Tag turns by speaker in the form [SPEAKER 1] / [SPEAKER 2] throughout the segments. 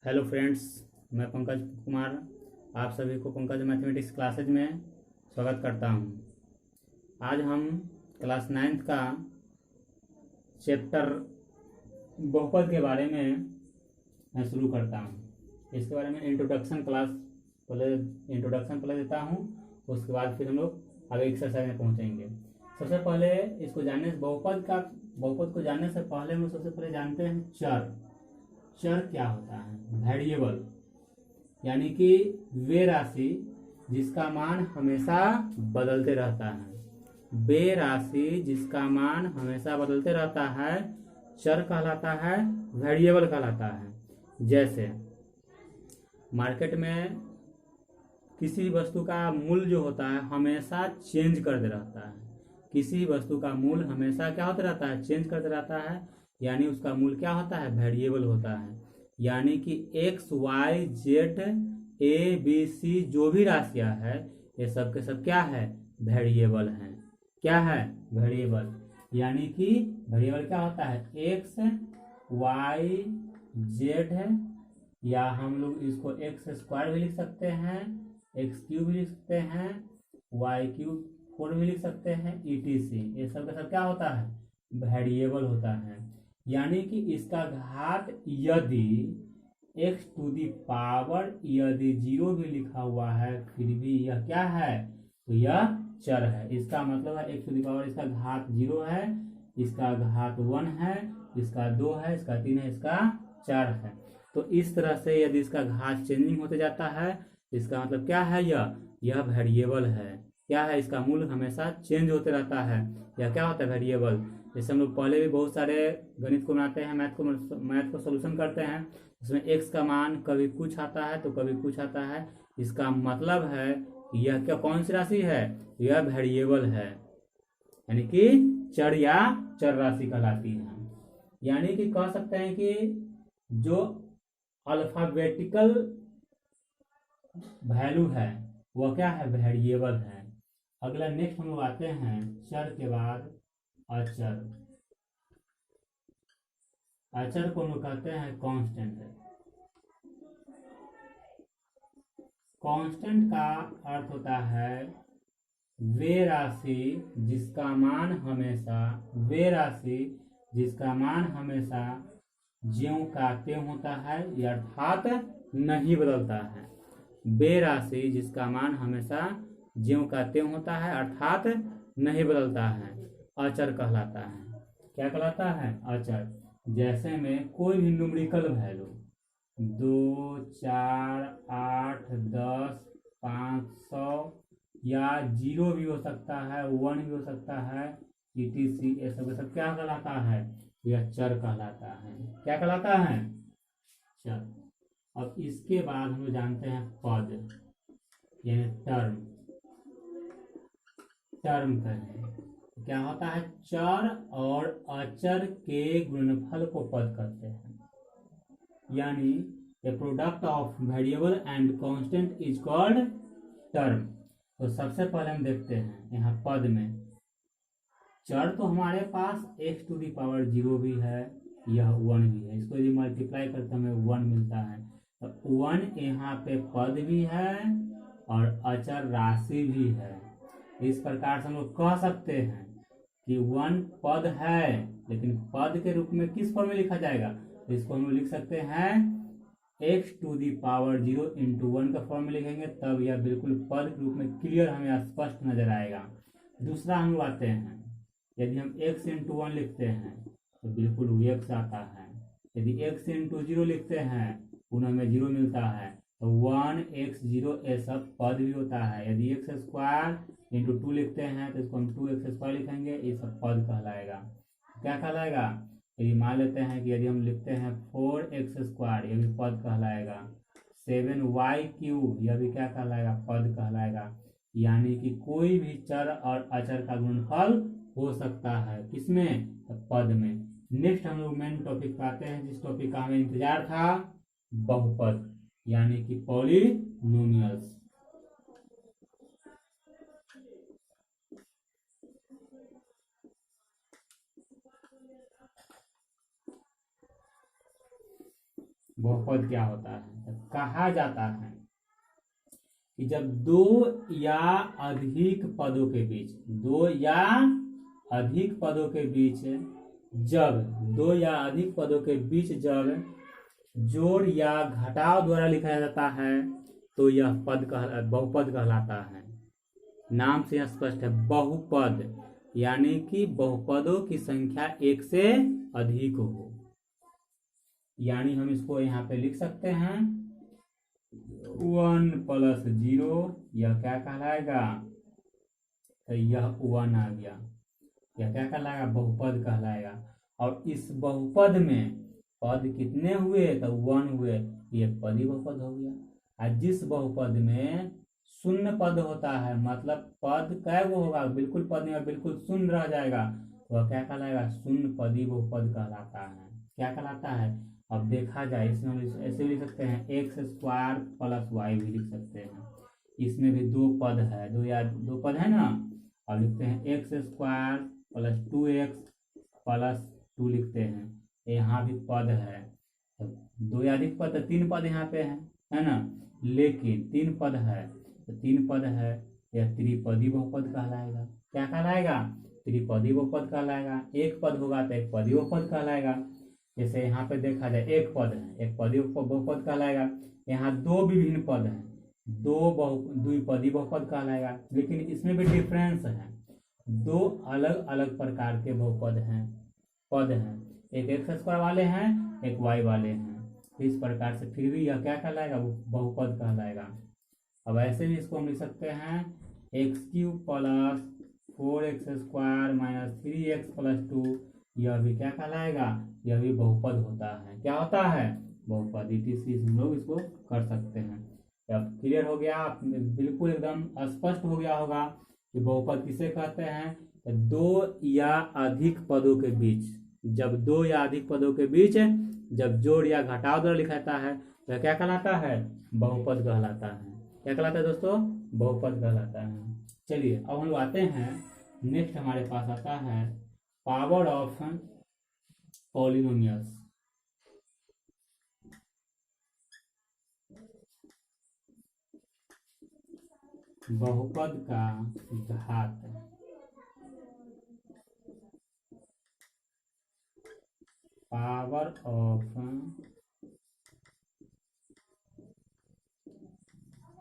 [SPEAKER 1] Hello friends, मैं पंकज कुमार आप सभी को पंकज मैथमेटिक्स क्लासेज में स्वागत करता हूं। आज हम क्लास नाइन्थ का चैप्टर बहुपद के बारे में मैं शुरू करता हूं। इसके बारे में इंट्रोडक्शन पहले देता हूं, उसके बाद फिर हम लोग आगे एक्सरसाइज में पहुंचेंगे। सबसे पहले इसको जानने से बहुपद को जानने से पहले हम सबसे पहले जानते हैं चर। चर क्या होता है? वेरिएबल, यानी कि वे राशि जिसका मान हमेशा बदलते रहता है। वे राशि जिसका मान हमेशा बदलते रहता है चर कहलाता है, वेरिएबल कहलाता है। जैसे मार्केट में किसी वस्तु का मूल्य जो होता है हमेशा चेंज करते रहता है। किसी वस्तु का मूल्य हमेशा क्या होता रहता है? चेंज करते रहता है, यानी उसका मूल्य क्या होता है? वेरिएबल होता है। यानी कि X Y Z A B C जो भी राशियां है ये सब के सब क्या है? वेरिएबल हैं। क्या है? वेरिएबल। यानी कि वेरिएबल क्या होता है? एक्स वाई जेड है, या हम लोग इसको एक्स स्क्वायर भी लिख सकते हैं, एक्स क्यूब भी लिख सकते हैं, वाई क्यूब 4 भी लिख सकते हैं, ETC। ये सब का सब क्या होता है? वेरिएबल होता है। यानी कि इसका घात यदि एक्स टू दी पावर यदि 0 भी लिखा हुआ है फिर भी यह क्या है? तो यह चर है। इसका मतलब है एक्स टू दी पावर इसका घात 0 है, इसका घात 1 है, इसका 2 है, इसका 3 है, इसका 4 है। तो इस तरह से यदि इसका घात चेंजिंग होते जाता है इसका मतलब क्या है? यह वेरिएबल है। क्या है? इसका मूल्य हमेशा चेंज होते रहता है। यह क्या होता है? वेरिएबल। जैसे हम लोग पहले भी बहुत सारे गणित को बनाते हैं, मैथ को सोल्यूशन करते हैं, उसमें एक्स का मान कभी कुछ आता है तो कभी कुछ आता है। इसका मतलब है यह क्या कौन सी राशि है? यह वेरिएबल है, यानी कि चर या चर राशि कहलाती है। यानी कि कह सकते हैं कि जो अल्फाबेटिकल वैल्यू है वह क्या है? वेरिएबल है। अगला नेक्स्ट हम लोग आते हैं चर के बाद अचर। अचर को हम लोग कहते हैं कांस्टेंट। कांस्टेंट का अर्थ होता है वे राशि जिसका मान हमेशा वे राशि जिसका मान हमेशा ज्यों का त्यों होता है, अर्थात नहीं बदलता है। वे राशि जिसका मान हमेशा ज्यों का त्यों होता है अर्थात नहीं बदलता है, अचर कहलाता है। क्या कहलाता है? अचर। जैसे में कोई भी न्यूमेरिकल वैल्यू 2 4 8 10 500 या 0 भी हो सकता है, 1 भी हो सकता है, ETC ये सब क्या कहलाता है? यह चर कहलाता है। क्या कहलाता है? चर। अब इसके बाद हम लोग जानते हैं पद, यानी टर्म। टर्म कहें क्या होता है? चर और अचर के गुणनफल को पद कहते हैं। यानी a product of variable and constant is called term. तो सबसे पहले हम देखते हैं यहाँ पद में चर तो हमारे पास एक्स टू दी पावर 0 भी है, यह 1 भी है। इसको यदि मल्टीप्लाई करते हमें 1 मिलता है, तो 1 यहाँ पे पद भी है और अचर राशि भी है। इस प्रकार से हम लोग कह सकते हैं कि 1 पद है, लेकिन पद के रूप में किस फॉर्म में लिखा जाएगा? तो इसको हम लिख सकते हैं X to the power 0 into 1 का फॉर्म में लिखेंगे, तब यह बिल्कुल पद के रूप में क्लियर हमें स्पष्ट नजर आएगा। दूसरा हम लोग आते हैं, यदि हम x इंटू 1 लिखते हैं तो बिल्कुल x आता है। यदि x इंटू 0 लिखते हैं पुनः हमें 0 मिलता है, तो 1x0 ये सब पद भी होता है। यदि एक्स स्क्वायर इंटू 2 लिखते हैं तो इसको हम 2x स्क्वायर लिखेंगे, ये सब पद कहलाएगा। क्या कहलाएगा? यदि मान लेते हैं कि यदि हम लिखते हैं 4x स्क्वायर, यह भी पद कहलाएगा। 7y क्यूब, यह भी क्या कहलाएगा? पद कहलाएगा। यानी कि कोई भी चर और अचर का गुणनफल हो सकता है, किसमें? तो पद में। नेक्स्ट हम लोग मेन टॉपिक पे आते हैं, जिस टॉपिक का हमें इंतजार था, बहुपद, यानी कि पॉलिनोमियल्स। बहुपद क्या होता है? तो कहा जाता है कि जब दो या अधिक पदों के बीच, दो या अधिक पदों के बीच जब दो या अधिक पदों के बीच जब जोड़ या घटाव द्वारा लिखा जाता है तो यह बहुपद कहलाता है। नाम से यह स्पष्ट है, बहुपद यानी कि बहुपदों की संख्या एक से अधिक हो। यानी हम इसको यहाँ पे लिख सकते हैं 1 + 0, यह क्या कहलाएगा? तो यह 1 आ गया, यह क्या कहलाएगा? बहुपद कहलाएगा। और इस बहुपद में पद कितने हुए? तो 1 हुए, ये पदी बहुपद हो गया। और जिस बहुपद में शून्य पद होता है, मतलब पद कै गो होगा? बिल्कुल पद नहीं और बिल्कुल शून्य रह जाएगा, तो वह क्या कहलाएगा? शून्य पदी बहुपद कहलाता है। क्या कहलाता है? अब देखा जाए, इसमें हम ऐसे भी लिख सकते हैं x² + y भी लिख सकते हैं। इसमें भी दो पद है, दो पद है ना। अब लिखते हैं x² + 2x + 2 लिखते हैं, यहाँ भी पद है। तो दो या अधिक पद, 3 पद यहाँ पे है ना। लेकिन 3 पद है, तो 3 पद है, यह त्रिपदी बहुपद कहलाएगा। क्या कहलाएगा? त्रिपदी बहुपद कहलाएगा। एक पद होगा तो एक पदी बहुपद कहलाएगा। जैसे यहाँ पे देखा जाए, एक पद है, एक पदी बहुपद कहलाएगा। यहाँ दो विभिन्न पद हैं, द्विपदी बहुपद कहलाएगा। लेकिन इसमें भी डिफरेंस है, दो अलग अलग प्रकार के बहुपद हैं, पद हैं। एक x² वाले हैं, एक y वाले हैं। इस प्रकार से फिर भी यह क्या कहलाएगा? बहुपद कहलाएगा। अब ऐसे भी इसको हम लिख सकते हैं x³ + 4x² - 3x + 2, यह भी क्या कहलाएगा? यह भी बहुपद होता है। क्या होता है? बहुपद। हम लोग इसको कर सकते हैं। अब क्लियर हो गया, बिल्कुल एकदम स्पष्ट हो गया होगा कि बहुपद किसे कहते हैं। तो दो या अधिक पदों के बीच, जब दो या अधिक पदों के बीच जब जोड़ या घटाव द्वारा लिखा जाता है तो क्या कहलाता है? बहुपद कहलाता है। क्या कहलाता है दोस्तों? बहुपद कहलाता है। चलिए अब हम लोग आते हैं, नेक्स्ट हमारे पास आता है पावर ऑफ पॉलिनोमियल्स। बहुपद का घात। पावर ऑफ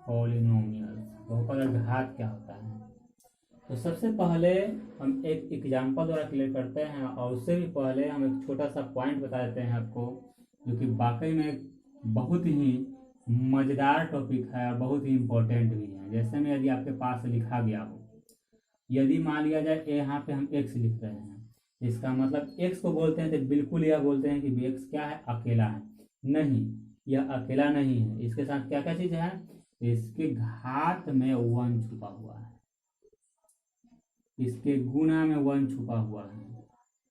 [SPEAKER 1] पॉलिनोमियल्स, बहुपद का घात क्या होता है? तो सबसे पहले हम एक एग्जाम्पल द्वारा क्लियर करते हैं, और उससे भी पहले हम एक छोटा सा पॉइंट बता देते हैं आपको, जो कि वाकई में बहुत ही मज़ेदार टॉपिक है, बहुत ही इम्पोर्टेंट भी है। जैसे में यदि आपके पास लिखा गया हो, यदि मान लिया जाए यहाँ पे हम x लिख रहे हैं, इसका मतलब x को बोलते हैं तो बिल्कुल यह बोलते हैं कि x क्या है? अकेला है। नहीं, यह अकेला नहीं है, इसके साथ क्या क्या चीज़ है? इसके घात में 1 छुपा हुआ है, इसके गुणा में 1 छुपा हुआ है,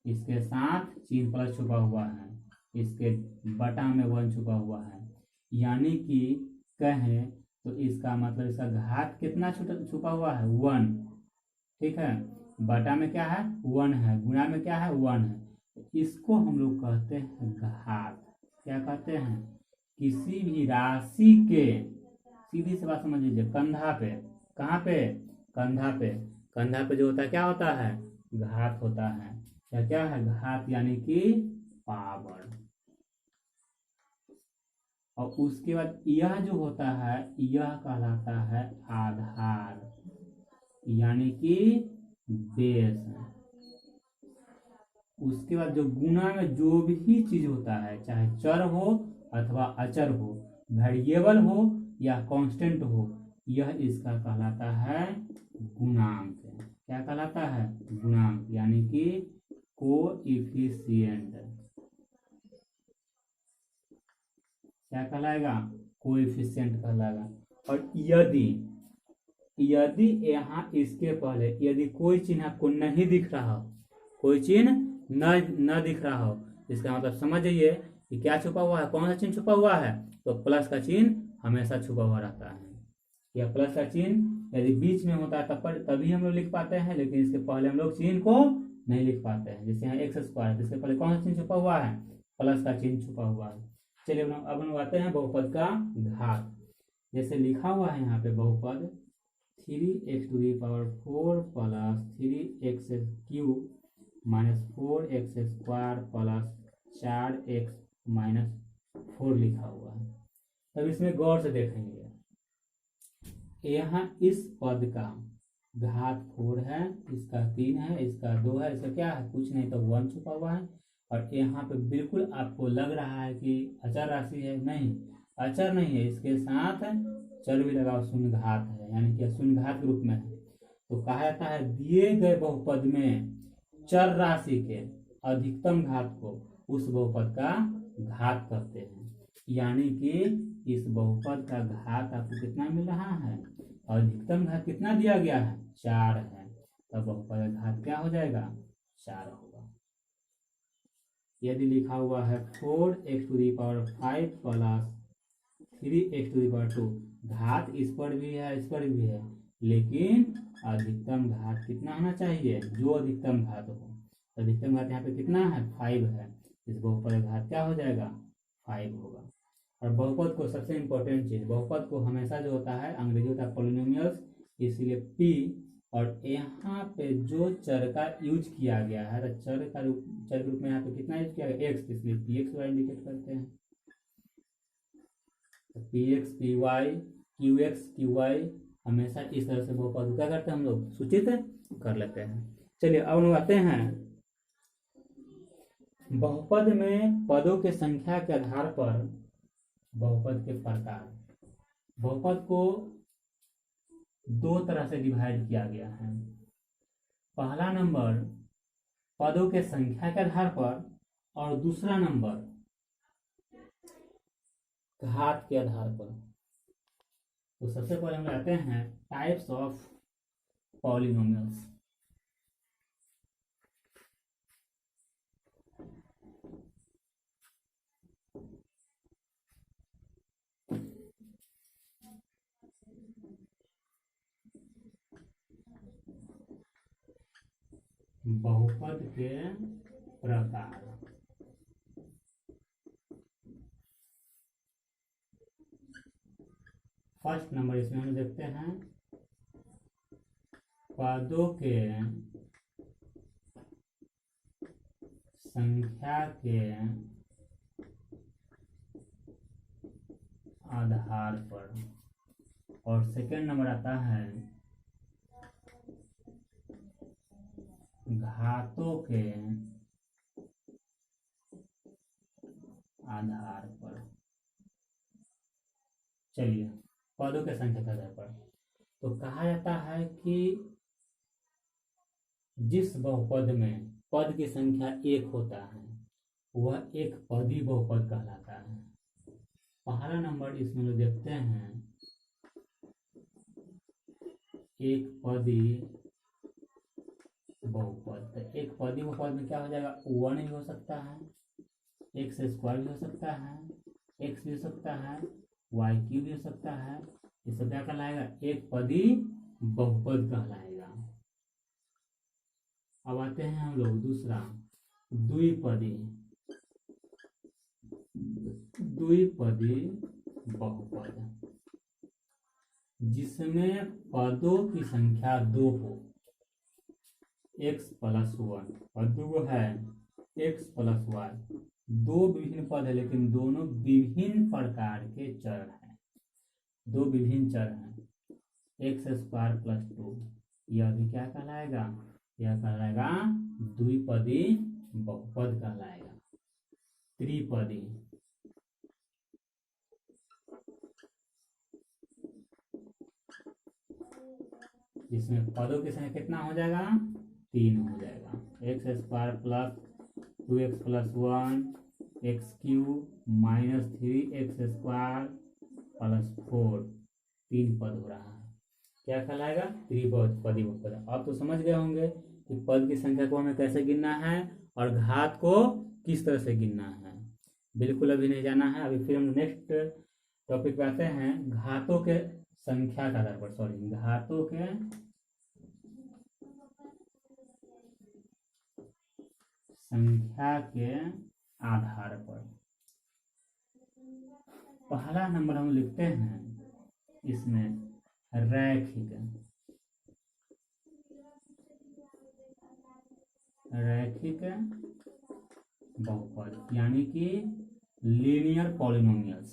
[SPEAKER 1] इसके साथ चिन्ह प्लस छुपा हुआ है, इसके बटा में 1 छुपा हुआ है। यानी कि कहें तो इसका मतलब इसका घात कितना छुपा हुआ है? 1। ठीक है, बटा में क्या है? 1 है, गुणा में क्या है? 1 है। तो इसको हम लोग कहते हैं घात। क्या कहते हैं? किसी भी राशि के, सीधी सी बात समझ लीजिए, कंधा पे, कहाँ पे? कंधा पे, कंधा पे जो होता है क्या होता है? घात होता है। या क्या है? घात यानी कि पावर। और उसके बाद यह जो होता है, यह कहलाता है आधार, यानी कि बेस। उसके बाद जो गुणा में जो भी चीज होता है, चाहे चर हो अथवा अचर हो, वेरिएबल हो या कांस्टेंट हो, यह इसका कहलाता है गुणांक। क्या कहलाता है? गुणांक, यानी कि कोएफिशिएंट। क्या कहलाएगा? कोएफिशिएंट कहलाएगा। और यदि यहाँ इसके पहले यदि कोई चिन्ह आपको नहीं दिख रहा हो, कोई चिन्ह न दिख रहा हो, इसका मतलब समझ जाइए कि क्या छुपा हुआ है, कौन सा चिन्ह छुपा हुआ है? तो प्लस का चिन्ह हमेशा छुपा हुआ रहता है। यह प्लस का चिन्ह यदि बीच में होता है तभी हम लोग लिख पाते हैं, लेकिन इसके पहले हम लोग चिन्ह को नहीं लिख पाते हैं। जैसे यहाँ x² इसके पहले कौन सा चिन्ह छुपा हुआ है? प्लस का चिन्ह छुपा हुआ है। चलिए अब हम आते हैं बहुपद का घात। जैसे लिखा हुआ है यहाँ पे बहुपद 3x⁴ plus 3x³ minus 4x² plus 4x-4 लिखा हुआ है। तब इसमें गौर से देखेंगे, यहाँ इस पद का घात 4 है, इसका 3 है, इसका 2 है, इसका क्या है कुछ नहीं, तो 1 छुपा हुआ है। और यहाँ पे बिल्कुल आपको लग रहा है कि अचर राशि है, नहीं अचर नहीं है, इसके साथ चर भी लगाओ, शून्य घात है, यानी कि शून्य घात के रूप में है। तो कहा जाता है दिए गए बहुपद में चर राशि के अधिकतम घात को उस बहुपद का घात कहते हैं। यानी कि इस बहुपद का घात आपको कितना मिल रहा है, अधिकतम घात कितना दिया गया है 4 है, तब बहुपद का घात क्या हो जाएगा 4 होगा। यदि लिखा हुआ है 4x⁵ प्लस 3x⁴, घात इस पर भी है इस पर भी है, लेकिन अधिकतम घात कितना होना चाहिए, जो अधिकतम घात हो। अधिकतम घात यहाँ पे कितना है 5 है, इस बहुपद का घात क्या हो जाएगा 5 होगा। और बहुपद को सबसे इंपॉर्टेंट चीज, बहुपद को हमेशा जो होता है अंग्रेजी होता है पॉलिनोमियल्स, इसलिए p, और यहाँ पे जो चर का यूज किया गया है, चर के रूप में यहाँ पे कितना यूज किया गया x, इसलिए px द्वारा इंडिकेट करते हैं। तो px py qx qy हमेशा इस तरह से बहुपद क्या करते हैं हम लोग सूचित कर लेते हैं। चलिए अब हम आते हैं बहुपद में पदों के संख्या के आधार पर बहुपद के प्रकार। बहुपद को दो तरह से डिवाइड किया गया है। पहला नंबर पदों के संख्या के आधार पर, और दूसरा नंबर घात के आधार पर। तो सबसे पहले हम आते हैं टाइप्स ऑफ पॉलिनोमियल्स। बहुपद के प्रकार। फर्स्ट नंबर इसमें हम देखते हैं पदों के संख्या के आधार पर, और सेकेंड नंबर आता है घातों के आधार पर। चलिए पदों के संख्या के आधार पर, तो कहा जाता है कि जिस बहुपद में पद की संख्या 1 होता है वह एक पदी बहुपद कहलाता है। पहला नंबर इसमें लोग देखते हैं एक पदी बहुपद। तो एक पदी बहुपद में क्या हो जाएगा 1 भी हो सकता है, x² भी हो सकता है, x भी हो सकता है, y³ भी हो सकता है। ये सब क्या कहलाएगा एक पदी बहुपद कहलाएगा। अब आते हैं हम लोग दूसरा द्विपदी। द्विपदी बहुपद जिसमें पदों की संख्या 2 हो, x+1 और 2 है x+y। दो विभिन्न पद है लेकिन दोनों विभिन्न प्रकार के चर हैं, दो विभिन्न चर हैं। x² + 2 यह भी क्या कहलाएगा, यह कहलाएगा द्विपदी बहुपद कहलाएगा। त्रिपदी जिसमें पदों की संख्या कितना हो जाएगा 3 हो जाएगा। x² + 2x+1 x³ - 3x² + 4 3 पद हो रहा है, क्या कहलाएगा त्रिपदी बहुपद। आप तो समझ गए होंगे कि पद की संख्या को हमें कैसे गिनना है और घात को किस तरह से गिनना है। बिल्कुल अभी नहीं जाना है, अभी फिर हम नेक्स्ट टॉपिक पे आते हैं घातों के संख्या के आधार पर, सॉरी घातों के संख्या के आधार पर। पहला नंबर हम लिखते हैं इसमें रैखिक बहुपद यानी कि लीनियर पॉलिनोमियल्स,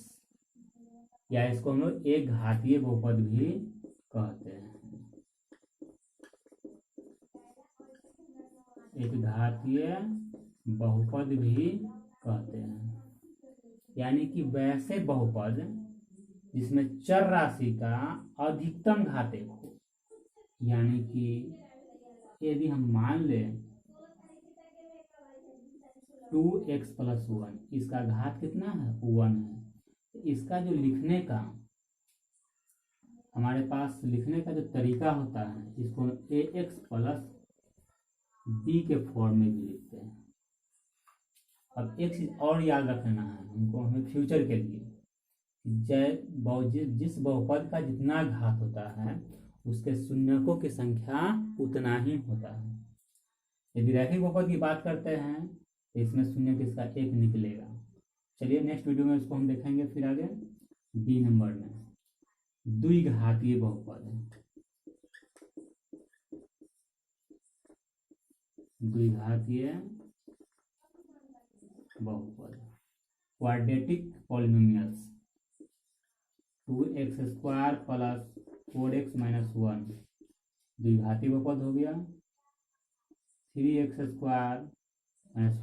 [SPEAKER 1] या इसको हम लोग एक घातीय बहुपद भी कहते हैं। एक घातीय बहुपद भी कहते हैं, यानी कि वैसे बहुपद जिसमें चर राशि का अधिकतम घाते हो। यानी कि यदि हम मान लें 2x + 1, इसका घात कितना है 1 है। इसका जो लिखने का हमारे पास लिखने का जो तरीका होता है, इसको ax + b के फॉर्म में भी लिखते हैं। अब एक चीज और याद रखना है हमको, हमें फ्यूचर के लिए, जिस बहुपद का जितना घात होता है उसके शून्यकों की संख्या उतना ही होता है। यदि रैखिक बहुपद की बात करते हैं तो इसमें शून्य किसका 1 निकलेगा। चलिए नेक्स्ट वीडियो में इसको हम देखेंगे। फिर आगे बी नंबर में द्विघातीय बहुपद है। द्विघातीय बहुपद क्वाड्रेटिक पॉलिनोमियल्स 2x² + 4x - 1 द्विघातीय बहुपद हो गया। 3x² -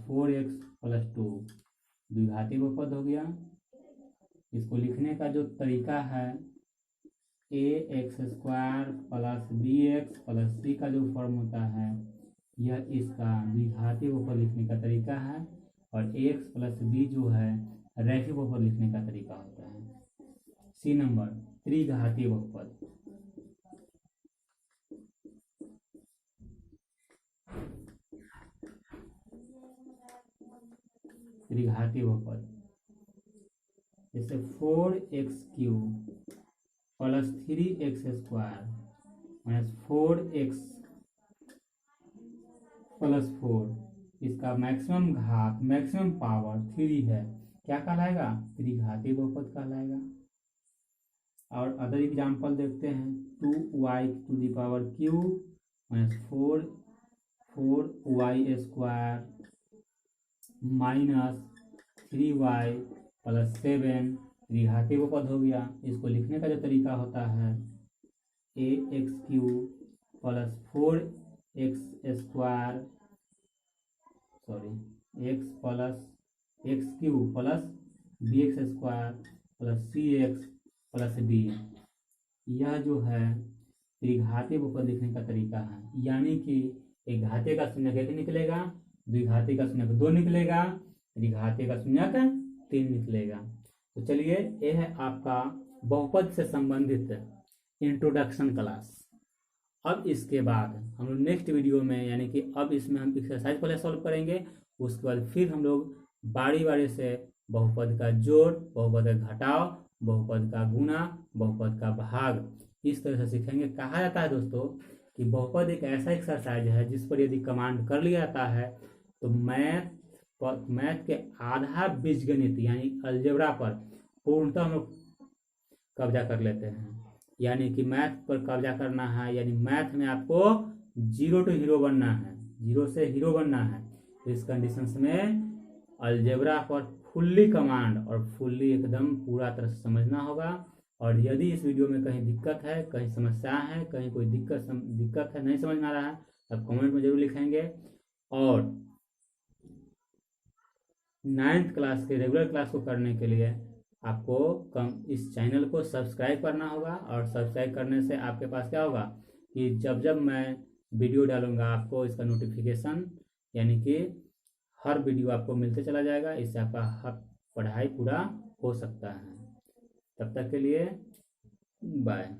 [SPEAKER 1] 4x + 2 द्विघातीय बहुपद हो गया। इसको लिखने का जो तरीका है ax² + bx + c का जो फॉर्म होता है, यह इसका द्विघातीय बहुपद लिखने का तरीका है। और ax + b जो है रैखिक बहुपद लिखने का तरीका होता है। सी नंबर त्रिघातीय बहुपद। त्रिघातीय बहुपद जैसे 4x³ + 3x² - 4x + 4, इसका मैक्सिमम घात मैक्सिमम पावर 3 है, क्या कहलाएगा त्रिघातीय बहुपद कहलाएगा। और अदर एग्जाम्पल देखते हैं 2y³ - 4y² - 3y + 7 त्रिघातीय बहुपद हो गया। इसको लिखने का जो तरीका होता है ax³ + 4x² x + x³ + bx² + cx + d, यह जो है त्रिघातीय बहुपद लिखने का तरीका है। यानी कि एक घातीय का शून्यक 1 निकलेगा, द्विघातीय का शून्यक 2 निकलेगा, त्रिघातीय का शून्यक 3 निकलेगा। तो चलिए ये है आपका बहुपद से संबंधित इंट्रोडक्शन क्लास। अब इसके बाद हम लोग नेक्स्ट वीडियो में, यानी कि अब इसमें हम एक्सरसाइज पहले सॉल्व करेंगे, उसके बाद फिर हम लोग बारी बारी से बहुपद का जोड़, बहुपद का घटाव, बहुपद का गुणा, बहुपद का भाग, इस तरह से सीखेंगे। कहा जाता है दोस्तों कि बहुपद एक ऐसा एक्सरसाइज है जिस पर यदि कमांड कर लिया जाता है तो मैथ के आधा बीजगणित यानी अलजेब्रा पर पूर्णतः हम लोग कब्जा कर लेते हैं। यानी कि मैथ पर कब्जा करना है, यानी मैथ में आपको 0 to हीरो बनना है, 0 से हीरो बनना है। तो इस कंडीशंस में अलजेब्रा पर फुल्ली कमांड और फुल्ली एकदम पूरा तरह से समझना होगा। और यदि इस वीडियो में कहीं दिक्कत है, कहीं समस्या है, कहीं कोई दिक्कत है, नहीं समझ में आ रहा है, तब कमेंट में जरूर लिखेंगे। और 9th क्लास के रेगुलर क्लास को करने के लिए आपको इस चैनल को सब्सक्राइब करना होगा। और सब्सक्राइब करने से आपके पास क्या होगा कि जब मैं वीडियो डालूंगा आपको इसका नोटिफिकेशन, यानी कि हर वीडियो आपको मिलते चला जाएगा। इससे आपका हर पढ़ाई पूरा हो सकता है। तब तक के लिए बाय।